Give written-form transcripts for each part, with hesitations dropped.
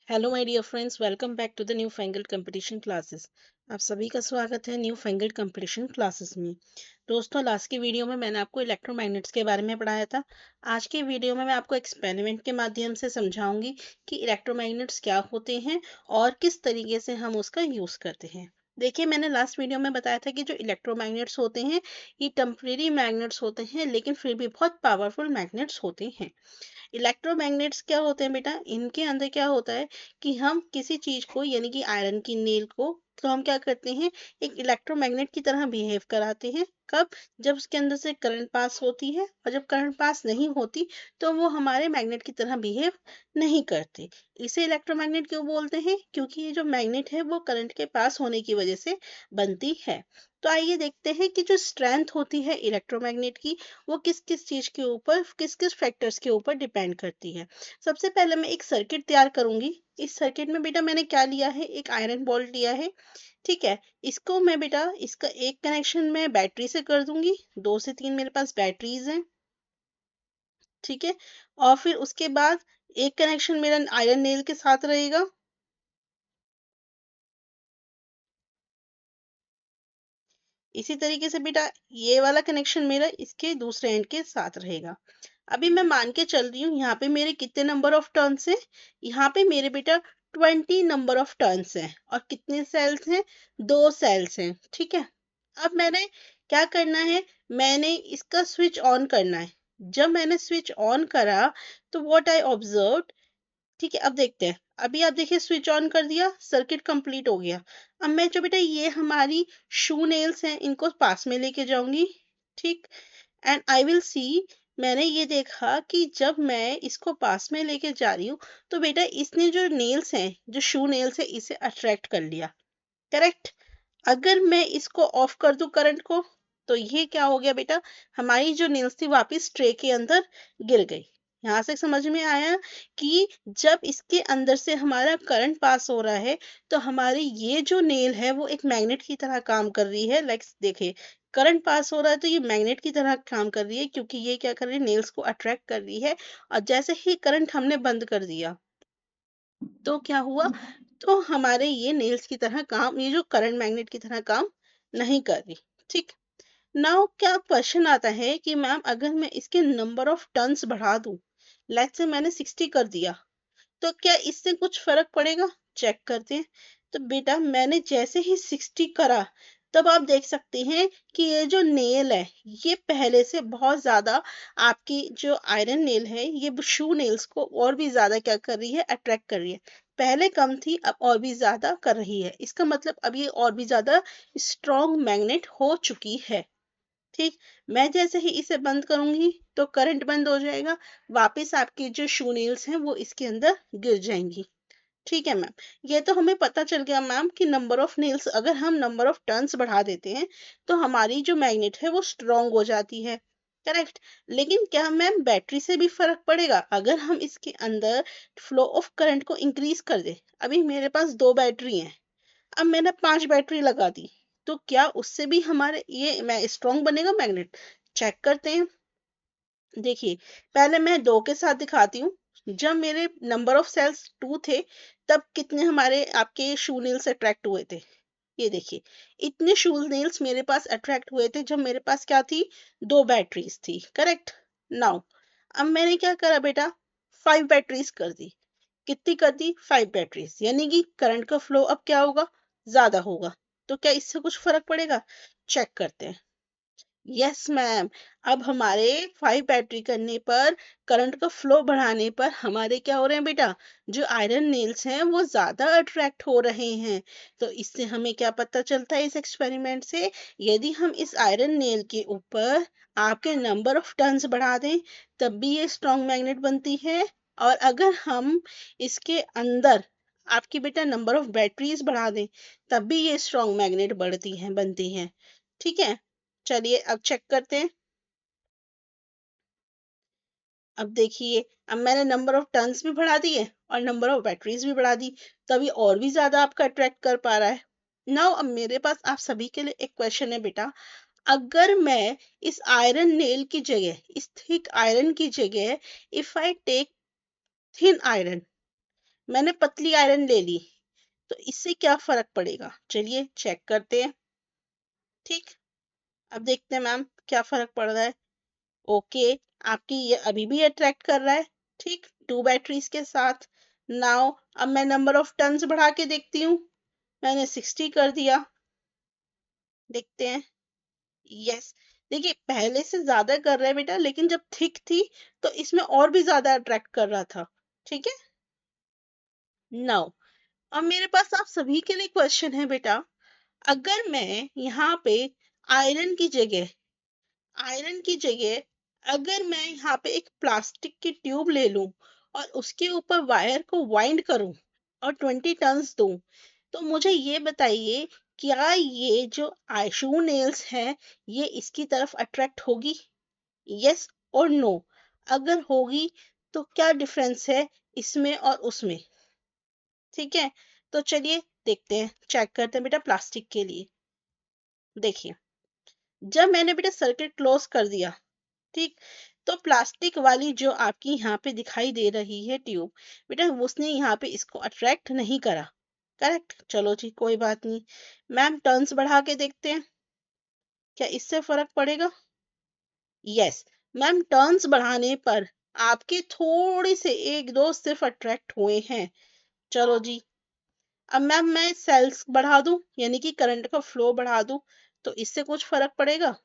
Hello my dear friends, welcome back to the newfangled competition classes. आप सभी का स्वागत है न्यू फैंगल्ड कंपटीशन क्लासेस में। दोस्तों, लास्ट की वीडियो में मैंने आपको इलेक्ट्रोमैग्नेट्स के बारे में पढ़ाया था। आज की वीडियो में मैं आपको एक्सपेरिमेंट के माध्यम से समझाऊंगी कि इलेक्ट्रोमैग्नेट्स क्या होते हैं और किस तरीके से हम उसका यूज करते हैं। देखिए, मैंने लास्ट वीडियो में बताया था कि जो इलेक्ट्रोमैग्नेट्स होते हैं ये टेम्परेरी मैग्नेट्स होते हैं, लेकिन फिर भी बहुत पावरफुल मैग्नेट्स होते हैं। इलेक्ट्रोमैग्नेट्स क्या होते हैं बेटा, इनके अंदर क्या होता है कि हम किसी चीज को यानी कि आयरन की नेल को तो हम क्या करते हैं, एक इलेक्ट्रोमैग्नेट की तरह बिहेव कराते हैं। कब? जब उसके अंदर से करंट पास होती है, और जब करंट पास नहीं होती तो वो हमारे मैग्नेट की तरह बिहेव नहीं करते। इसे इलेक्ट्रोमैग्नेट क्यों बोलते हैं? क्योंकि ये जो मैग्नेट है वो करंट के पास होने की वजह से बनती है। तो आइए देखते हैं कि जो स्ट्रेंथ होती है इलेक्ट्रोमैग्नेट की, वो किस किस चीज के ऊपर, किस किस फैक्टर्स के ऊपर डिपेंड करती है। सबसे पहले मैं एक सर्किट तैयार करूंगी। इस सर्किट में बेटा मैंने क्या लिया है, एक आयरन बॉल लिया है। ठीक है, इसको मैं बेटा इसका एक कनेक्शन मैं बैटरी से कर दूंगी। 2 से 3 मेरे पास बैटरीज हैं। ठीक है, और फिर उसके बाद एक कनेक्शन मेरा आयरन नेल के साथ रहेगा। इसी तरीके से बेटा ये वाला कनेक्शन मेरा इसके दूसरे एंड के साथ रहेगा। अभी मैं मान के चल रही हूँ, यहाँ पे मेरे कितने नंबर ऑफ टर्न्स हैं? यहाँ पे मेरे बेटा 20 नंबर ऑफ टर्न्स हैं। और कितने सेल्स हैं? 2 सेल्स हैं। ठीक है, अब मैंने क्या करना है, मैंने इसका स्विच ऑन करना है। जब मैंने स्विच ऑन करा तो व्हाट आई ऑब्जर्व, ठीक है, अब देखते हैं। अभी आप देखिए, स्विच ऑन कर दिया, सर्किट कंप्लीट हो गया। अब मैं जो बेटा ये हमारी शू नेल्स हैं इनको पास में लेके जाऊंगी। ठीक, एंड आई विल सी, मैंने ये देखा कि जब मैं इसको पास में लेके जा रही हूँ तो बेटा इसने जो नेल्स हैं, जो शू नेल्स है, इसे अट्रैक्ट कर लिया। करेक्ट। अगर मैं इसको ऑफ कर दूं करंट को, तो ये क्या हो गया बेटा, हमारी जो नेल्स थी वापस ट्रे के अंदर गिर गई। यहां से समझ में आया कि जब इसके अंदर से हमारा करंट पास हो रहा है तो हमारी ये जो नेल है वो एक मैग्नेट की तरह काम कर रही है। लाइक देखिए, करंट पास हो रहा है तो ये मैग्नेट की तरह काम कर रही है, क्योंकि ये क्या कर रही है, नेल्स को अट्रैक्ट कर रही है। और जैसे ही करंट हमने बंद कर दिया तो क्या हुआ, तो हमारे ये नेल्स की तरह काम, ये जो करंट मैग्नेट की तरह काम नहीं कर रही। ठीक, नाउ क्या क्वेश्चन आता है कि मैम अगर मैं इसके नंबर ऑफ टर्न्स बढ़ा दूं, लेट्स से मैंने 60 कर दिया, तो क्या इससे कुछ फर्क पड़ेगा? चेक करते हैं। तो बेटा मैंने जैसे ही 60 करा, तब आप देख सकते हैं कि ये जो नेल है ये पहले से बहुत ज्यादा, आपकी जो आयरन नेल है ये शू नेल्स को और भी ज्यादा क्या कर रही है, अट्रैक्ट कर रही है। पहले कम थी, अब और भी ज्यादा कर रही है। इसका मतलब अब ये और भी ज्यादा स्ट्रॉन्ग मैग्नेट हो चुकी है। ठीक, मैं जैसे ही इसे बंद करूंगी तो करंट बंद हो जाएगा, वापस आपकी जो शू नेल्स हैं वो इसके अंदर गिर जाएंगी। ठीक है मैम, ये तो हमें पता चल गया मैम कि नंबर ऑफ नेल्स, अगर हम नंबर ऑफ टर्न्स बढ़ा देते हैं तो हमारी जो मैग्नेट है वो स्ट्रांग हो जाती है। करेक्ट। लेकिन क्या मैम बैटरी से भी फर्क पड़ेगा? अगर हम इसके अंदर फ्लो ऑफ करंट को इंक्रीज कर दे, अभी मेरे पास 2 बैटरी हैं, अब मैंने 5 बैटरी लगा दी, तो क्या उससे भी हमारे ये मैं स्ट्रांग बनेगा मैग्नेट? चेक करते हैं। देखिए, पहले मैं 2 के साथ दिखाती हूँ। जब मेरे नंबर ऑफ सेल्स 2 थे, तब कितने हमारे आपके शू नेल्स अट्रैक्ट हुए थे? ये देखिए, इतने शू नेल्स मेरे पास अट्रैक्ट हुए थे जब मेरे पास क्या थी, 2 बैटरीज थी। करेक्ट। नाउ अब मैंने क्या करा बेटा, 5 बैटरीज कर दी। कितनी कर दी? 5 बैटरीज, यानी कि करंट का फ्लो अब क्या होगा, ज्यादा होगा। तो क्या इससे कुछ फर्क पड़ेगा? चेक करते हैं। यस मैम, अब हमारे 5 बैटरी करने पर, करंट का फ्लो बढ़ाने पर हमारे क्या हो रहे हैं बेटा, जो आयरन नेल्स हैं वो ज्यादा अट्रैक्ट हो रहे हैं। तो इससे हमें क्या पता चलता है इस एक्सपेरिमेंट से, यदि हम इस आयरन नेल के ऊपर आपके नंबर ऑफ टर्न्स बढ़ा दें तब भी ये स्ट्रॉन्ग मैग्नेट बनती है। और अगर हम इसके अंदर आपकी बेटा नंबर ऑफ बैटरीज बढ़ा दें तब भी ये स्ट्रॉन्ग मैग्नेट बढ़ती हैं, बनती हैं। ठीक है, चलिए अब चेक करते हैं। अब देखिए, अब मैंने नंबर ऑफ टर्न्स भी बढ़ा दिए और नंबर ऑफ बैटरीज भी बढ़ा दी, तभी और भी ज्यादा आपका अट्रैक्ट कर पा रहा है। नाउ अब मेरे पास आप सभी के लिए एक क्वेश्चन है बेटा, अगर मैं इस आयरन नेल की जगह, इस थिक आयरन की जगह, if I take thin iron, मैंने पतली आयरन ले ली, तो इससे क्या फर्क पड़ेगा? चलिए चेक करते हैं। ठीक, अब देखते हैं मैम क्या फर्क पड़ रहा है। ओके, आपकी ये अभी भी अट्रैक्ट कर रहा है। ठीक, 2 बैटरीज के साथ। नाउ अब मैं नंबर ऑफ टर्न्स बढ़ा के देखती हूँ। मैंने 60 कर दिया। देखते हैं। यस, देखिए पहले से ज्यादा कर रहा है बेटा, लेकिन जब थिक थी तो इसमें और भी ज्यादा अट्रैक्ट कर रहा था। ठीक है। नाउ अब मेरे पास आप सभी के लिए क्वेश्चन है बेटा। अगर मैं यहाँ पे आयरन की जगह आयरन की जगह अगर मैं यहाँ पे एक प्लास्टिक की ट्यूब ले लूं और उसके ऊपर वायर को वाइंड करूं और 20 टर्न्स दूं, तो मुझे ये बताइए, क्या ये जो शू नेल्स है ये इसकी तरफ अट्रैक्ट होगी? यस और नो? अगर होगी तो क्या डिफरेंस है इसमें और उसमें? ठीक है, तो चलिए देखते हैं, चेक करते हैं बेटा प्लास्टिक के लिए। देखिए, जब मैंने बेटा सर्किट क्लोज कर दिया, ठीक, तो प्लास्टिक वाली जो आपकी यहाँ पे दिखाई दे रही है ट्यूब, बेटा उसने यहाँ पे इसको अट्रैक्ट नहीं करा। करेक्ट, चलो जी कोई बात नहीं। मैम टर्न्स बढ़ा के देखते हैं, क्या इससे फर्क पड़ेगा? यस मैम, टर्न्स बढ़ाने पर आपके थोड़े से एक दो सिर्फ अट्रैक्ट हुए हैं। चलो जी, अब मैम मैं सेल्स बढ़ा दूं, यानी कि करंट का फ्लो बढ़ा दूं, तो इससे कुछ फर्क पड़ेगा?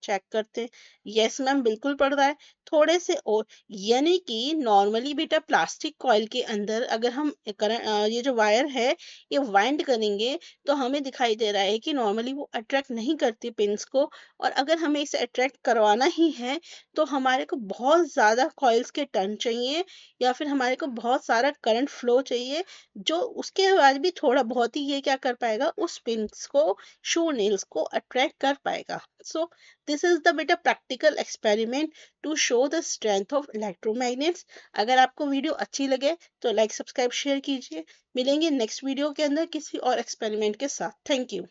चेक करते हैं। यस मैम, बिल्कुल पड़ रहा है, थोड़े से और। यानी कि नॉर्मली बेटा प्लास्टिक कॉइल के अंदर अगर हम करंट ये जो वायर है ये वाइंड करेंगे, तो हमें दिखाई दे रहा है कि नॉर्मली वो अट्रैक्ट नहीं करती पिंस को। और अगर हमें इसे अट्रैक्ट करवाना ही है तो हमारे को बहुत ज्यादा कॉइल्स के टर्न चाहिए, या फिर हमारे को बहुत सारा करंट फ्लो चाहिए, जो उसके बाद भी थोड़ा बहुत ही ये क्या कर पाएगा, उस पिंस को, शू नेल्स को अट्रैक्ट कर पाएगा। सो दिस इज द बेटा practical experiment to show the strength of electromagnets. अगर आपको वीडियो अच्छी लगे तो लाइक सब्सक्राइब शेयर कीजिए। मिलेंगे नेक्स्ट वीडियो के अंदर किसी और एक्सपेरिमेंट के साथ। Thank you.